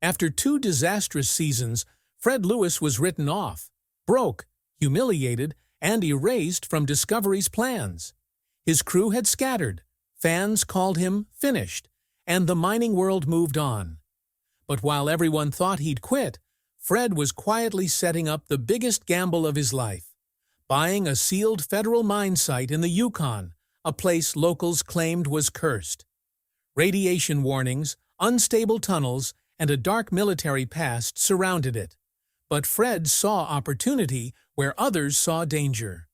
After 2 disastrous seasons, Fred Lewis was written off, broke, humiliated, and erased from Discovery's plans. His crew had scattered, fans called him finished, and the mining world moved on. But while everyone thought he'd quit, Fred was quietly setting up the biggest gamble of his life, buying a sealed federal mine site in the Yukon, a place locals claimed was cursed. Radiation warnings, unstable tunnels, and a dark military past surrounded it. But Fred saw opportunity where others saw danger.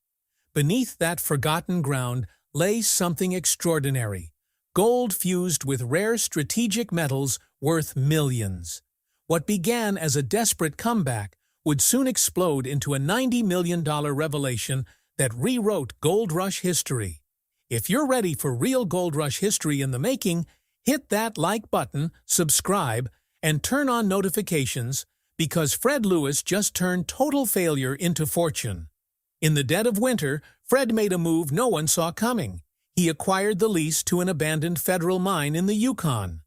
Beneath that forgotten ground lay something extraordinary, gold fused with rare strategic metals worth millions. What began as a desperate comeback would soon explode into a $90 million revelation that rewrote gold rush history. If you're ready for real gold rush history in the making, hit that like button, subscribe, and turn on notifications, because Fred Lewis just turned total failure into fortune. In the dead of winter, Fred made a move no one saw coming. He acquired the lease to an abandoned federal mine in the Yukon.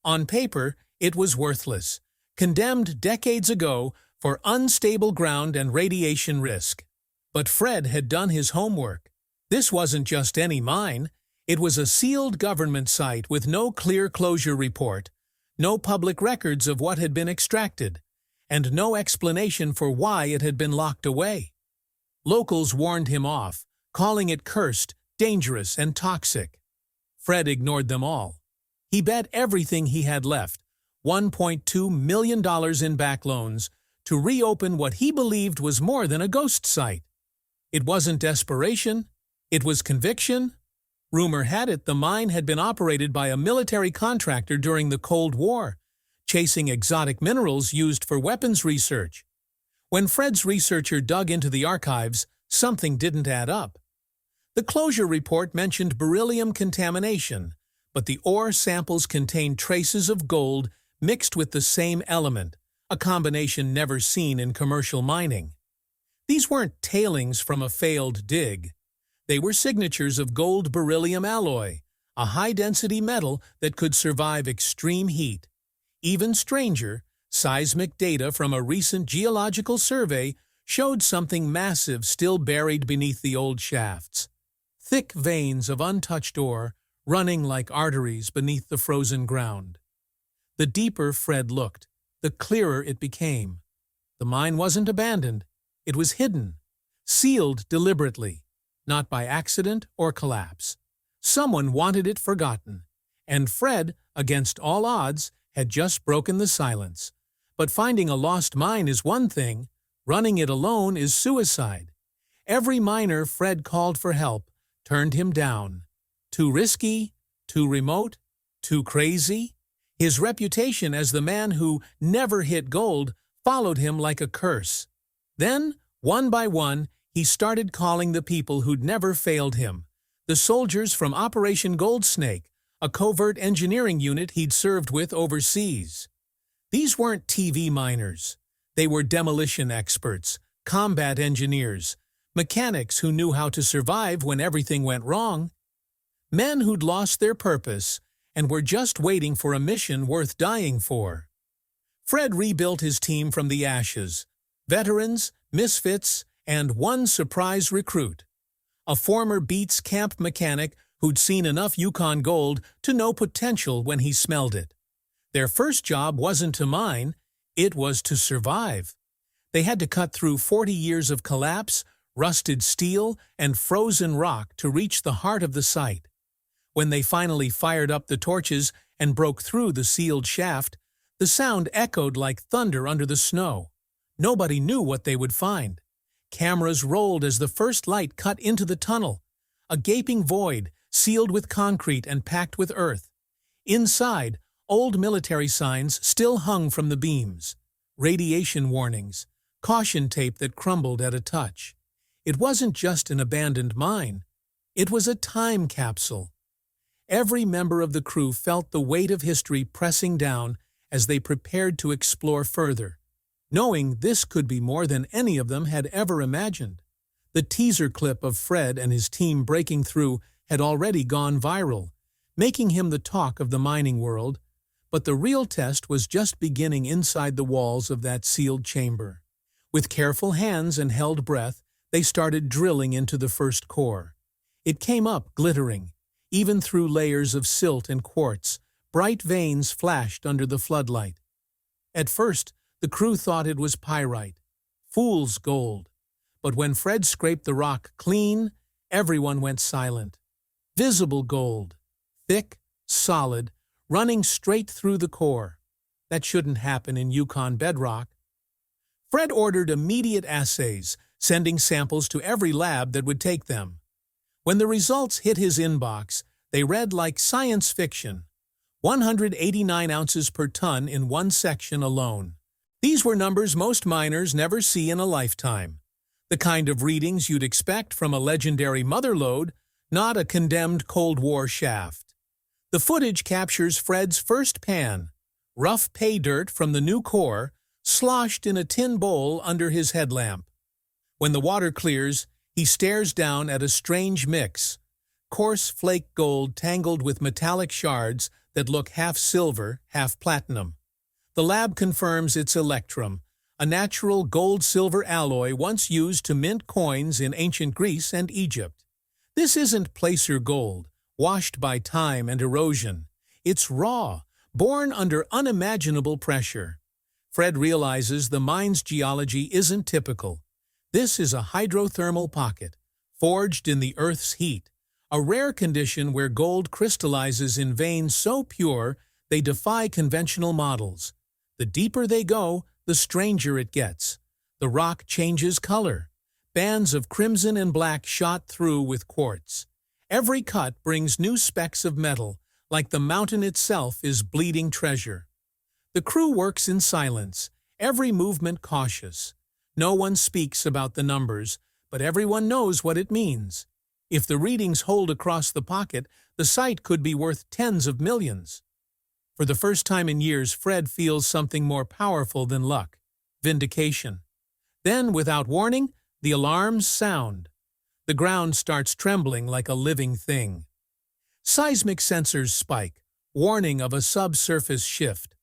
On paper, it was worthless, condemned decades ago for unstable ground and radiation risk. But Fred had done his homework. This wasn't just any mine. It was a sealed government site with no clear closure report, no public records of what had been extracted, and no explanation for why it had been locked away. Locals warned him off, calling it cursed, dangerous, and toxic. Fred ignored them all. He bet everything he had left, $1.2 million in back loans, to reopen what he believed was more than a ghost site. It wasn't desperation, it was conviction. Rumor had it the mine had been operated by a military contractor during the Cold War, chasing exotic minerals used for weapons research. When Fred's researcher dug into the archives, something didn't add up. The closure report mentioned beryllium contamination, but the ore samples contained traces of gold mixed with the same element, a combination never seen in commercial mining. These weren't tailings from a failed dig. They were signatures of gold beryllium alloy, a high-density metal that could survive extreme heat. Even stranger, seismic data from a recent geological survey showed something massive still buried beneath the old shafts. Thick veins of untouched ore running like arteries beneath the frozen ground. The deeper Fred looked, the clearer it became. The mine wasn't abandoned. It was hidden, sealed deliberately, not by accident or collapse. Someone wanted it forgotten, and Fred, against all odds, had just broken the silence. But finding a lost mine is one thing, running it alone is suicide. Every miner Fred called for help turned him down. Too risky, too remote, too crazy. His reputation as the man who never hit gold followed him like a curse. Then, one by one, he started calling the people who'd never failed him, the soldiers from Operation Gold Snake, a covert engineering unit he'd served with overseas. These weren't TV miners. They were demolition experts, combat engineers, mechanics who knew how to survive when everything went wrong. Men who'd lost their purpose and were just waiting for a mission worth dying for. Fred rebuilt his team from the ashes, veterans, misfits, and one surprise recruit, a former Beats camp mechanic who'd seen enough Yukon gold to know potential when he smelled it. Their first job wasn't to mine, it was to survive. They had to cut through 40 years of collapse, rusted steel, and frozen rock to reach the heart of the site. When they finally fired up the torches and broke through the sealed shaft, the sound echoed like thunder under the snow. Nobody knew what they would find. Cameras rolled as the first light cut into the tunnel, a gaping void sealed with concrete and packed with earth. Inside, old military signs still hung from the beams, radiation warnings, caution tape that crumbled at a touch. It wasn't just an abandoned mine. It was a time capsule. Every member of the crew felt the weight of history pressing down as they prepared to explore further, knowing this could be more than any of them had ever imagined. The teaser clip of Fred and his team breaking through had already gone viral, making him the talk of the mining world. But the real test was just beginning inside the walls of that sealed chamber. With careful hands and held breath, they started drilling into the first core. It came up glittering. Even through layers of silt and quartz, bright veins flashed under the floodlight. At first, the crew thought it was pyrite, fool's gold. But when Fred scraped the rock clean, everyone went silent. Visible gold, thick, solid, running straight through the core. That shouldn't happen in Yukon bedrock. Fred ordered immediate assays, sending samples to every lab that would take them. When the results hit his inbox, they read like science fiction. 189 ounces per ton in one section alone. These were numbers most miners never see in a lifetime. The kind of readings you'd expect from a legendary motherlode, not a condemned Cold War shaft. The footage captures Fred's first pan, rough pay dirt from the new core, sloshed in a tin bowl under his headlamp. When the water clears, he stares down at a strange mix, coarse flake gold tangled with metallic shards that look half silver, half platinum. The lab confirms it's electrum, a natural gold-silver alloy once used to mint coins in ancient Greece and Egypt. This isn't placer gold, washed by time and erosion. It's raw, born under unimaginable pressure. Fred realizes the mine's geology isn't typical. This is a hydrothermal pocket, forged in the Earth's heat, a rare condition where gold crystallizes in veins so pure they defy conventional models. The deeper they go, the stranger it gets. The rock changes color. Bands of crimson and black shot through with quartz. Every cut brings new specks of metal, like the mountain itself is bleeding treasure. The crew works in silence, every movement cautious. No one speaks about the numbers, but everyone knows what it means. If the readings hold across the pocket, the site could be worth tens of millions. For the first time in years, Fred feels something more powerful than luck: vindication. Then, without warning, the alarms sound. The ground starts trembling like a living thing. Seismic sensors spike, warning of a subsurface shift.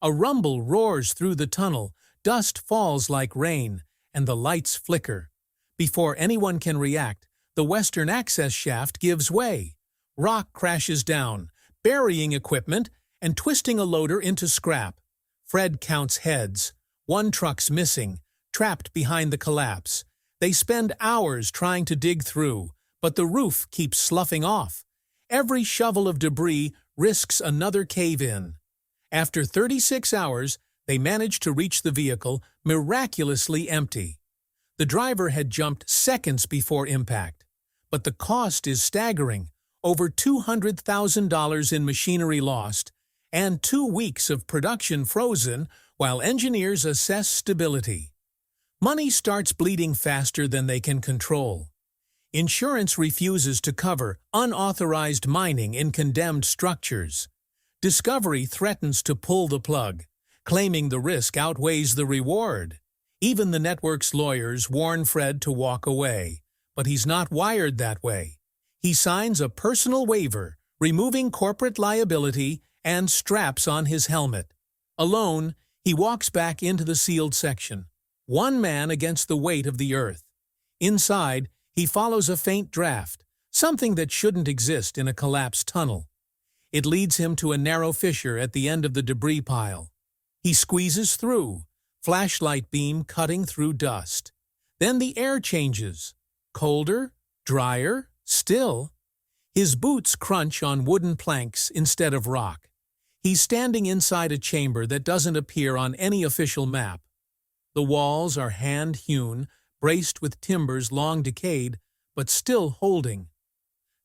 A rumble roars through the tunnel, dust falls like rain, and the lights flicker. Before anyone can react, the western access shaft gives way. Rock crashes down, burying equipment and twisting a loader into scrap. Fred counts heads. One truck's missing, trapped behind the collapse. They spend hours trying to dig through, but the roof keeps sloughing off. Every shovel of debris risks another cave-in. After 36 hours, they manage to reach the vehicle, miraculously empty. The driver had jumped seconds before impact. But the cost is staggering: over $200,000 in machinery lost, and 2 weeks of production frozen while engineers assess stability. Money starts bleeding faster than they can control. Insurance refuses to cover unauthorized mining in condemned structures. Discovery threatens to pull the plug, claiming the risk outweighs the reward. Even the network's lawyers warn Fred to walk away, but he's not wired that way. He signs a personal waiver, removing corporate liability, and straps on his helmet. Alone, he walks back into the sealed section, one man against the weight of the earth. Inside, he follows a faint draft, something that shouldn't exist in a collapsed tunnel. It leads him to a narrow fissure at the end of the debris pile. He squeezes through, flashlight beam cutting through dust. Then the air changes. Colder, drier, still. His boots crunch on wooden planks instead of rock. He's standing inside a chamber that doesn't appear on any official map. The walls are hand-hewn, braced with timbers long decayed, but still holding.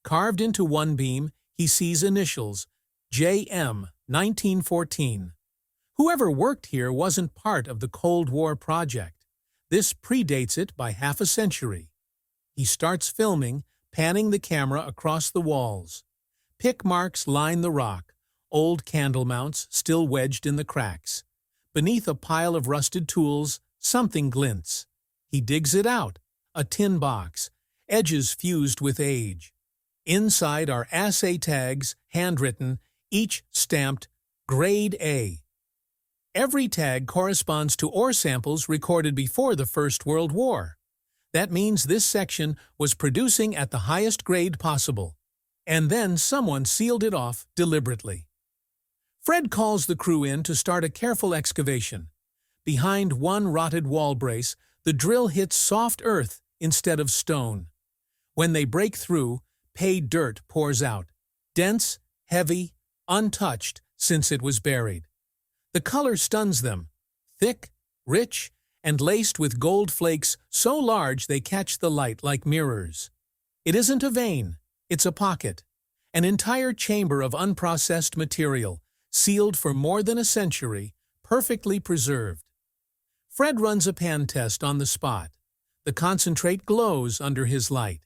Carved into one beam, he sees initials: J.M. 1914. Whoever worked here wasn't part of the Cold War project. This predates it by half a century. He starts filming, panning the camera across the walls. Pick marks line the rock, old candle mounts still wedged in the cracks. Beneath a pile of rusted tools, something glints. He digs it out, a tin box, edges fused with age. Inside are assay tags, handwritten, each stamped Grade A. Every tag corresponds to ore samples recorded before the First World War. That means this section was producing at the highest grade possible, and then someone sealed it off deliberately. Fred calls the crew in to start a careful excavation. Behind one rotted wall brace, the drill hits soft earth instead of stone. When they break through, pay dirt pours out, dense, heavy, untouched since it was buried. The color stuns them, thick, rich, and laced with gold flakes so large they catch the light like mirrors. It isn't a vein, it's a pocket, an entire chamber of unprocessed material, sealed for more than a century, perfectly preserved. Fred runs a pan test on the spot. The concentrate glows under his light.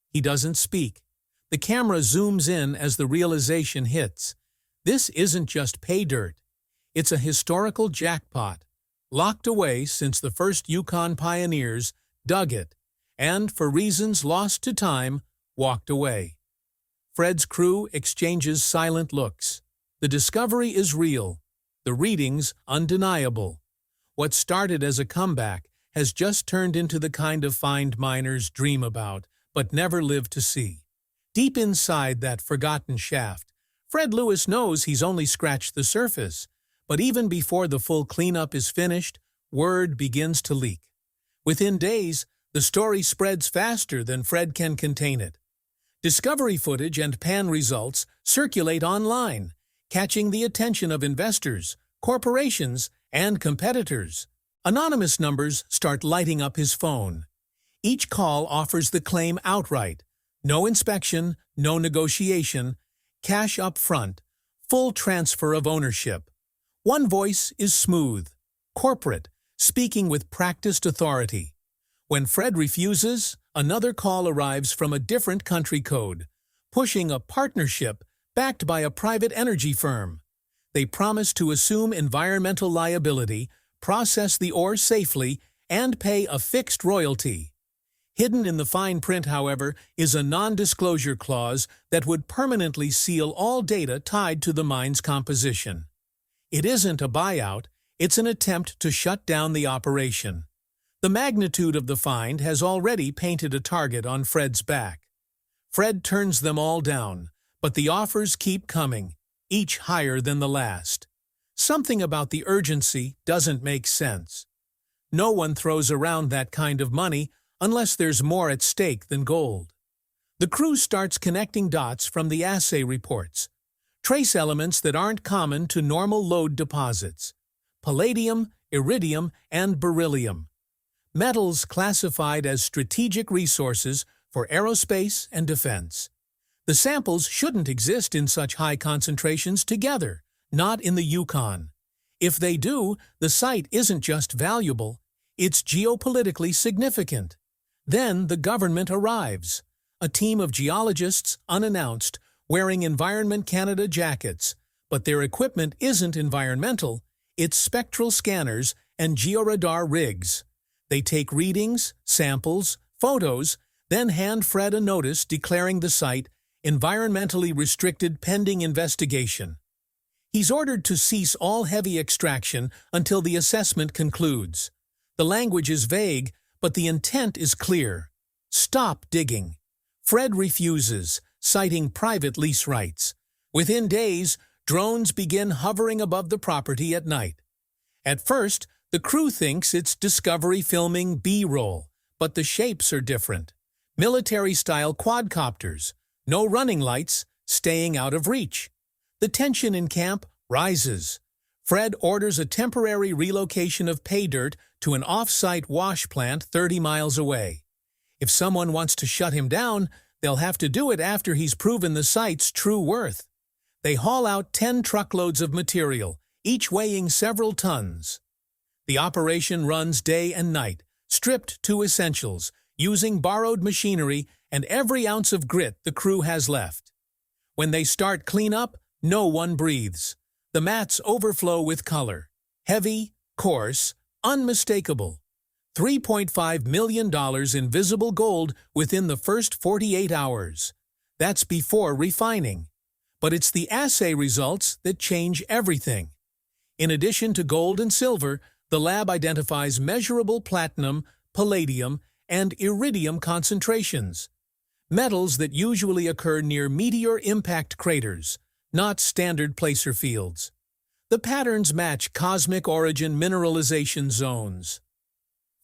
He doesn't speak. The camera zooms in as the realization hits. This isn't just pay dirt. It's a historical jackpot, locked away since the first Yukon pioneers dug it, and, for reasons lost to time, walked away. Fred's crew exchanges silent looks. The discovery is real, the readings undeniable. What started as a comeback has just turned into the kind of find miners dream about, but never live to see. Deep inside that forgotten shaft, Fred Lewis knows he's only scratched the surface, but even before the full cleanup is finished, word begins to leak. Within days, the story spreads faster than Fred can contain it. Discovery footage and pan results circulate online, catching the attention of investors, corporations, and competitors. Anonymous numbers start lighting up his phone. Each call offers the claim outright. No inspection, no negotiation, cash up front, full transfer of ownership. One voice is smooth, corporate, speaking with practiced authority. When Fred refuses, another call arrives from a different country code, pushing a partnership backed by a private energy firm. They promise to assume environmental liability, process the ore safely, and pay a fixed royalty. Hidden in the fine print, however, is a non-disclosure clause that would permanently seal all data tied to the mine's composition. It isn't a buyout, it's an attempt to shut down the operation. The magnitude of the find has already painted a target on Fred's back. Fred turns them all down, but the offers keep coming, each higher than the last. Something about the urgency doesn't make sense. No one throws around that kind of money unless there's more at stake than gold. The crew starts connecting dots from the assay reports. Trace elements that aren't common to normal lode deposits. Palladium, iridium, and beryllium. Metals classified as strategic resources for aerospace and defense. The samples shouldn't exist in such high concentrations together, not in the Yukon. If they do, the site isn't just valuable, it's geopolitically significant. Then the government arrives. A team of geologists, unannounced, wearing Environment Canada jackets, but their equipment isn't environmental, it's spectral scanners and georadar rigs. They take readings, samples, photos, then hand Fred a notice declaring the site environmentally restricted pending investigation. He's ordered to cease all heavy extraction until the assessment concludes. The language is vague, but the intent is clear. Stop digging. Fred refuses, citing private lease rights. Within days, drones begin hovering above the property at night. At first, the crew thinks it's Discovery filming B-roll, but the shapes are different. Military-style quadcopters, no running lights, staying out of reach. The tension in camp rises. Fred orders a temporary relocation of pay dirt to an off-site wash plant 30 miles away. If someone wants to shut him down, they'll have to do it after he's proven the site's true worth. They haul out 10 truckloads of material, each weighing several tons. The operation runs day and night, stripped to essentials, using borrowed machinery and every ounce of grit the crew has left. When they start cleanup, no one breathes. The mats overflow with color. Heavy, coarse, unmistakable. $3.5 million in visible gold within the first 48 hours. That's before refining. But it's the assay results that change everything. In addition to gold and silver, the lab identifies measurable platinum, palladium, and iridium concentrations, metals that usually occur near meteor impact craters, not standard placer fields. The patterns match cosmic origin mineralization zones.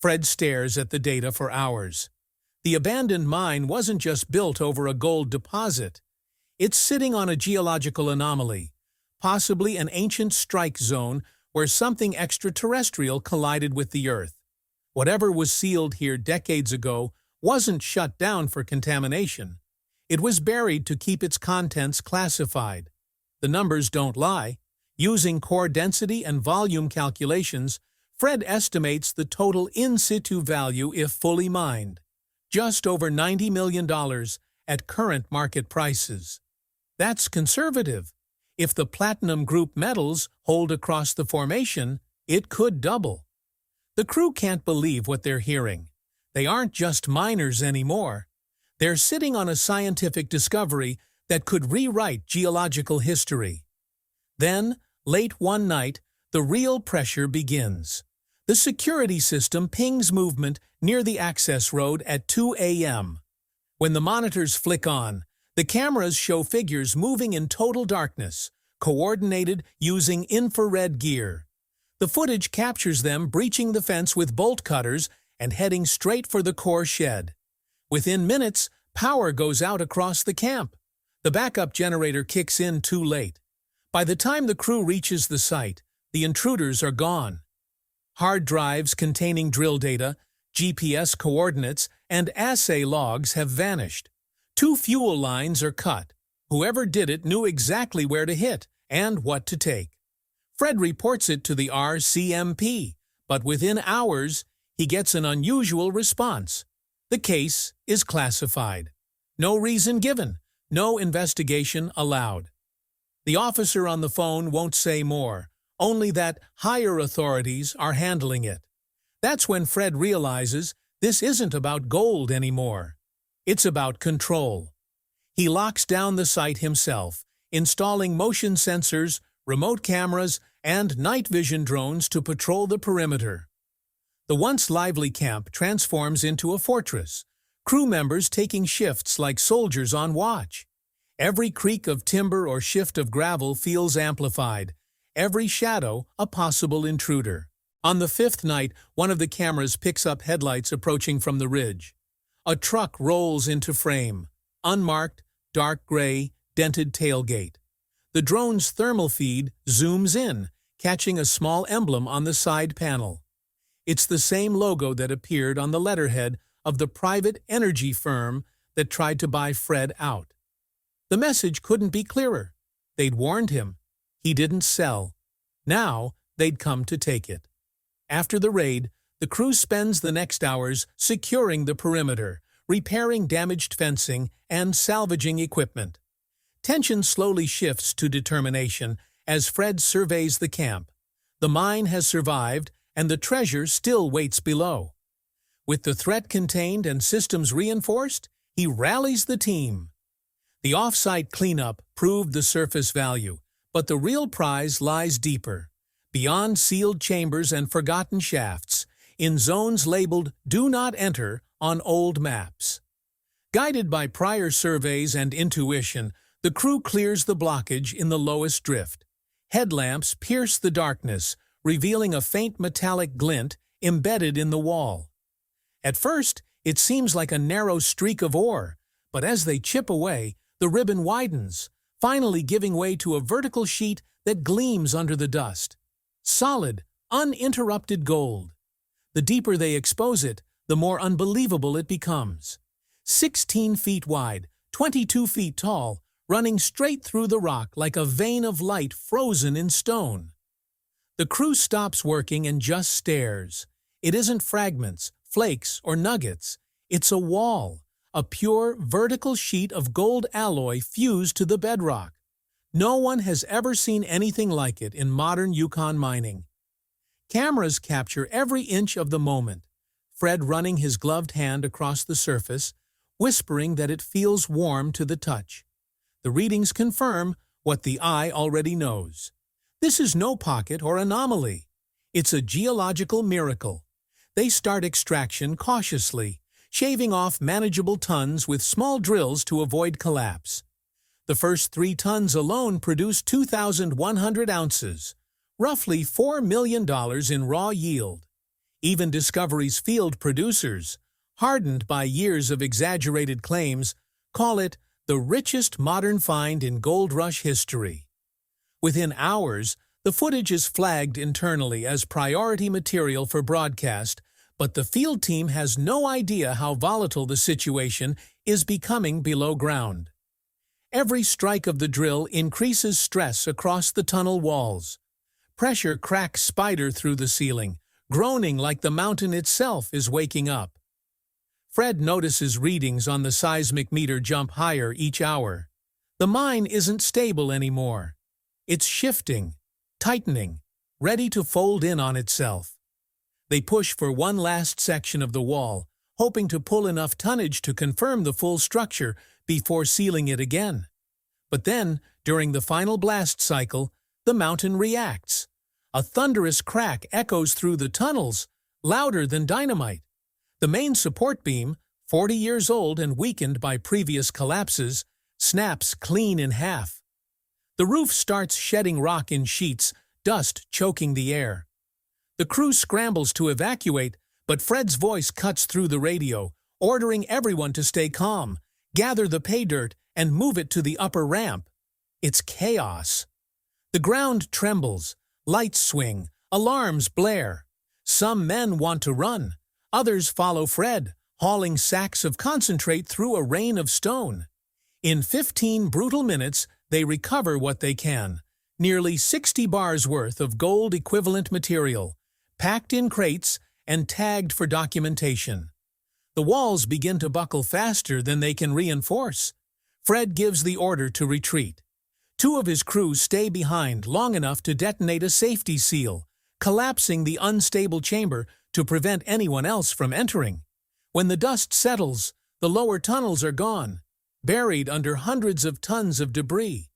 Fred stares at the data for hours. The abandoned mine wasn't just built over a gold deposit. It's sitting on a geological anomaly, possibly an ancient strike zone where something extraterrestrial collided with the Earth. Whatever was sealed here decades ago wasn't shut down for contamination. It was buried to keep its contents classified. The numbers don't lie. Using core density and volume calculations, Fred estimates the total in-situ value if fully mined. Just over $90 million at current market prices. That's conservative. If the platinum group metals hold across the formation, it could double. The crew can't believe what they're hearing. They aren't just miners anymore. They're sitting on a scientific discovery that could rewrite geological history. Then, late one night, the real pressure begins. The security system pings movement near the access road at 2 a.m. When the monitors flick on, the cameras show figures moving in total darkness, coordinated using infrared gear. The footage captures them breaching the fence with bolt cutters and heading straight for the core shed. Within minutes, power goes out across the camp. The backup generator kicks in too late. By the time the crew reaches the site, the intruders are gone. Hard drives containing drill data, GPS coordinates, and assay logs have vanished. 2 fuel lines are cut. Whoever did it knew exactly where to hit and what to take. Fred reports it to the RCMP, but within hours, he gets an unusual response. The case is classified. No reason given, no investigation allowed. The officer on the phone won't say more, only that higher authorities are handling it. That's when Fred realizes this isn't about gold anymore. It's about control. He locks down the site himself, installing motion sensors, remote cameras, and night vision drones to patrol the perimeter. The once lively camp transforms into a fortress, crew members taking shifts like soldiers on watch. Every creak of timber or shift of gravel feels amplified, every shadow a possible intruder. On the 5th night, one of the cameras picks up headlights approaching from the ridge. A truck rolls into frame, unmarked, dark gray, dented tailgate. The drone's thermal feed zooms in, catching a small emblem on the side panel. It's the same logo that appeared on the letterhead of the private energy firm that tried to buy Fred out. The message couldn't be clearer. They'd warned him. He didn't sell. Now they'd come to take it. After the raid, the crew spends the next hours securing the perimeter, repairing damaged fencing, and salvaging equipment. Tension slowly shifts to determination as Fred surveys the camp. The mine has survived, and the treasure still waits below. With the threat contained and systems reinforced, he rallies the team. The off-site cleanup proved the surface value, but the real prize lies deeper, beyond sealed chambers and forgotten shafts, in zones labeled "Do Not Enter" on old maps. Guided by prior surveys and intuition, the crew clears the blockage in the lowest drift. Headlamps pierce the darkness, revealing a faint metallic glint embedded in the wall. At first, it seems like a narrow streak of ore, but as they chip away, the ribbon widens, finally giving way to a vertical sheet that gleams under the dust. Solid, uninterrupted gold. The deeper they expose it, the more unbelievable it becomes. 16 feet wide, 22 feet tall, running straight through the rock like a vein of light frozen in stone. The crew stops working and just stares. It isn't fragments, flakes, or nuggets. It's a wall, a pure, vertical sheet of gold alloy fused to the bedrock. No one has ever seen anything like it in modern Yukon mining. Cameras capture every inch of the moment, Fred running his gloved hand across the surface, whispering that it feels warm to the touch. The readings confirm what the eye already knows. This is no pocket or anomaly. It's a geological miracle. They start extraction cautiously, shaving off manageable tons with small drills to avoid collapse. The first 3 tons alone produce 2,100 ounces, roughly $4 million in raw yield. Even Discovery's field producers, hardened by years of exaggerated claims, call it the richest modern find in gold rush history. Within hours, the footage is flagged internally as priority material for broadcast, but the field team has no idea how volatile the situation is becoming below ground. Every strike of the drill increases stress across the tunnel walls. Pressure cracks spider through the ceiling, groaning like the mountain itself is waking up. Fred notices readings on the seismic meter jump higher each hour. The mine isn't stable anymore. It's shifting, tightening, ready to fold in on itself. They push for one last section of the wall, hoping to pull enough tonnage to confirm the full structure before sealing it again. But then, during the final blast cycle, the mountain reacts. A thunderous crack echoes through the tunnels, louder than dynamite. The main support beam, 40 years old and weakened by previous collapses, snaps clean in half. The roof starts shedding rock in sheets, dust choking the air. The crew scrambles to evacuate, but Fred's voice cuts through the radio, ordering everyone to stay calm, gather the pay dirt, and move it to the upper ramp. It's chaos. The ground trembles, lights swing, alarms blare. Some men want to run. Others follow Fred, hauling sacks of concentrate through a rain of stone. In 15 brutal minutes, they recover what they can, nearly 60 bars worth of gold-equivalent material, packed in crates and tagged for documentation. The walls begin to buckle faster than they can reinforce. Fred gives the order to retreat. 2 of his crew stay behind long enough to detonate a safety seal, collapsing the unstable chamber to prevent anyone else from entering. When the dust settles, the lower tunnels are gone, buried under hundreds of tons of debris.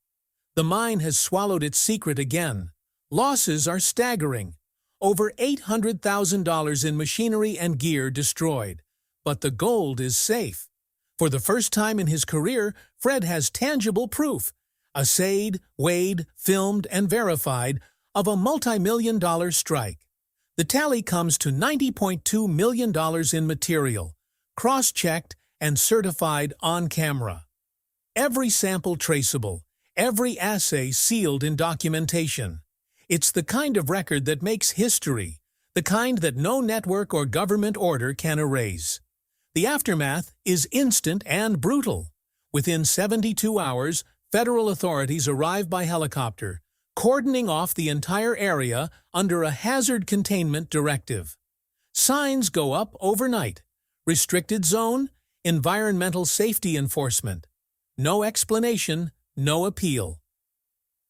The mine has swallowed its secret again. Losses are staggering. Over $800,000 in machinery and gear destroyed. But the gold is safe. For the first time in his career, Fred has tangible proof, assayed, weighed, filmed, and verified, of a multi-million-dollar strike. The tally comes to $90.2 million in material, cross-checked and certified on camera. Every sample traceable, every assay sealed in documentation. It's the kind of record that makes history, the kind that no network or government order can erase. The aftermath is instant and brutal. Within 72 hours, federal authorities arrive by helicopter, cordoning off the entire area under a hazard containment directive. Signs go up overnight. Restricted zone, environmental safety enforcement. No explanation, no appeal.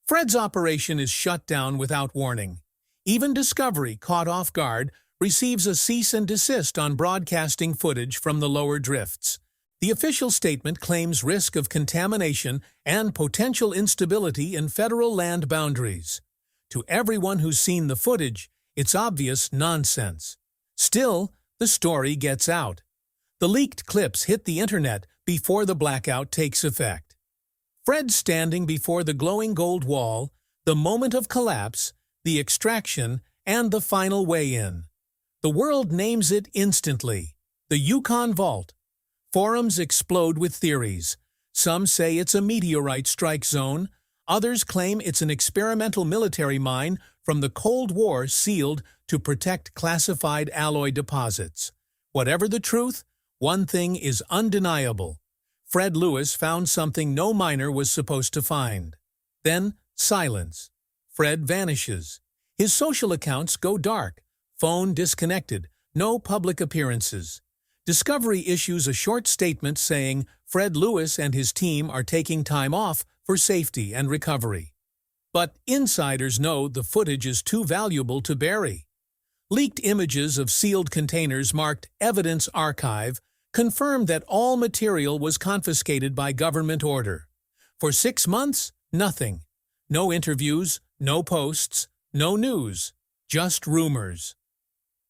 Fred's operation is shut down without warning. Even Discovery, caught off guard, receives a cease and desist on broadcasting footage from the lower drifts. The official statement claims risk of contamination and potential instability in federal land boundaries. To everyone who's seen the footage, it's obvious nonsense. Still, the story gets out. The leaked clips hit the internet before the blackout takes effect. Fred standing before the glowing gold wall, the moment of collapse, the extraction, and the final weigh-in. The world names it instantly, the Yukon Vault. Forums explode with theories. Some say it's a meteorite strike zone. Others claim it's an experimental military mine from the Cold War sealed to protect classified alloy deposits. Whatever the truth, one thing is undeniable. Fred Lewis found something no miner was supposed to find. Then, silence. Fred vanishes. His social accounts go dark. Phone disconnected. No public appearances. Discovery issues a short statement saying Fred Lewis and his team are taking time off for safety and recovery. But insiders know the footage is too valuable to bury. Leaked images of sealed containers marked Evidence Archive confirmed that all material was confiscated by government order. For 6 months, nothing. No interviews, no posts, no news, just rumors.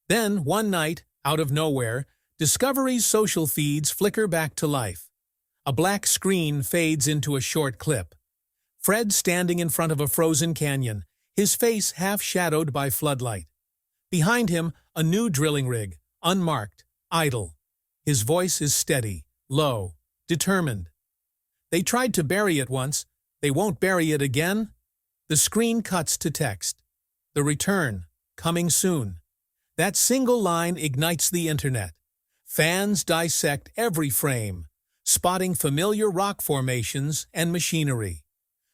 Then, one night, out of nowhere, Discovery's social feeds flicker back to life. A black screen fades into a short clip. Fred standing in front of a frozen canyon, his face half-shadowed by floodlight. Behind him, a new drilling rig, unmarked, idle. His voice is steady, low, determined. They tried to bury it once. They won't bury it again? The screen cuts to text. The return, coming soon. That single line ignites the internet. Fans dissect every frame, spotting familiar rock formations and machinery.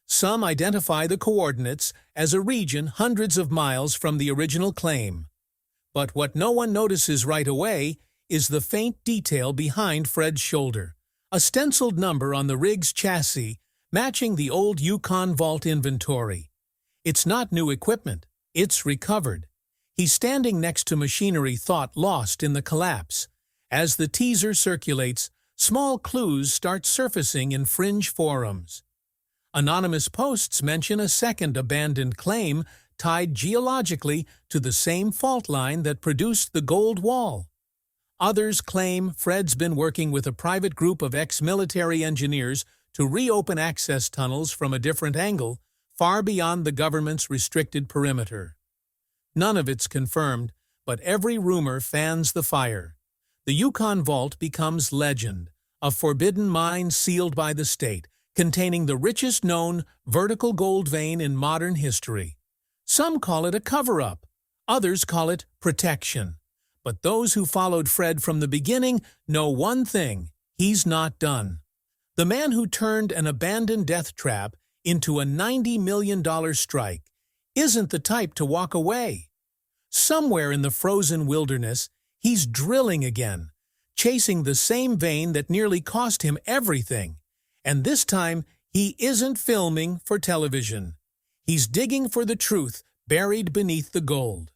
Some identify the coordinates as a region hundreds of miles from the original claim. But what no one notices right away is the faint detail behind Fred's shoulder, a stenciled number on the rig's chassis matching the old Yukon Vault inventory. It's not new equipment, it's recovered. He's standing next to machinery thought lost in the collapse. As the teaser circulates, small clues start surfacing in fringe forums. Anonymous posts mention a second abandoned claim tied geologically to the same fault line that produced the Gold Wall. Others claim Fred's been working with a private group of ex-military engineers to reopen access tunnels from a different angle, far beyond the government's restricted perimeter. None of it's confirmed, but every rumor fans the fire. The Yukon Vault becomes legend, a forbidden mine sealed by the state, containing the richest known vertical gold vein in modern history. Some call it a cover-up, others call it protection. But those who followed Fred from the beginning know one thing: he's not done. The man who turned an abandoned death trap into a $90 million strike isn't the type to walk away. Somewhere in the frozen wilderness, he's drilling again, chasing the same vein that nearly cost him everything. And this time, he isn't filming for television. He's digging for the truth buried beneath the gold.